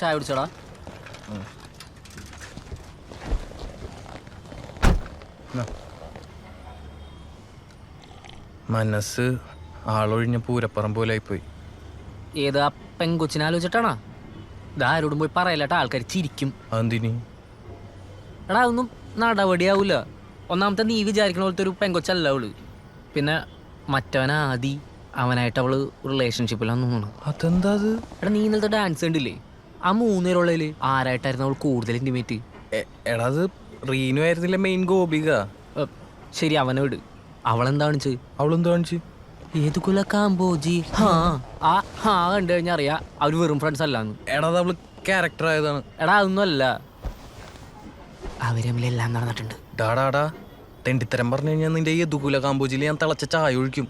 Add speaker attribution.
Speaker 1: ചായ കുടിച്ചോടാ.
Speaker 2: മനസ്സ് ആളൊഴിഞ്ഞ പൂരപ്പുറം പോലെ ആയിപ്പോയി.
Speaker 1: ഏതാ പെങ്കൊച്ചിനെ ആലോചിച്ചിട്ടാണോ? ഇതാരോടും പോയി പറയലട്ടാ, ആൾക്കാർ ചിരിക്കും.
Speaker 2: അതെന്തിനി?
Speaker 1: എടാ അതൊന്നും നടപടിയാവൂല. ഒന്നാമത്തെ നീ വിചാരിക്കണ പോലത്തെ ഒരു പെങ്കൊച്ചല്ല അവള്. പിന്നെ മറ്റവനാദി അവനായിട്ട് അവള് റിലേഷൻഷിപ്പിലാന്ന് തോന്നുന്നു.
Speaker 2: അതെന്താ അത്?
Speaker 1: എടാ നീ ഇന്നലത്തെ ഡാൻസ് കണ്ടില്ലേ? ആ 3 പേരുള്ളതില് ആരായിട്ടായിരുന്നു അവൾ കൂടുതൽ ഇന്റിമേറ്റ്?
Speaker 2: എടാ അത് റീനു ആയിരുന്നില്ല മെയിൻ ഗോപിക.
Speaker 1: ശരി, അവനെ വിട്. അവളെന്താ കാണിച്ച്?
Speaker 2: അവളെന്താ കാണിച്ച്?
Speaker 1: ഏത് കുല കാമ്പോജി കണ്ടു കഴിഞ്ഞാൽ അറിയാ അവര് വെറും ഫ്രണ്ട്സ് അല്ലാന്ന്.
Speaker 2: എടാ അത് അവള് ക്യാരക്ടർ ആയതാണ്.
Speaker 1: എടാ അതൊന്നും അല്ല, അവര് തമ്മിലെല്ലാം നടന്നിട്ടുണ്ട്.
Speaker 2: ഡാടാ തെണ്ടിത്തരം പറഞ്ഞു കഴിഞ്ഞാൽ നിന്റെ യദുകുല കാമ്പോജിൽ ഞാൻ തിളച്ച ചായ ഒഴിക്കും.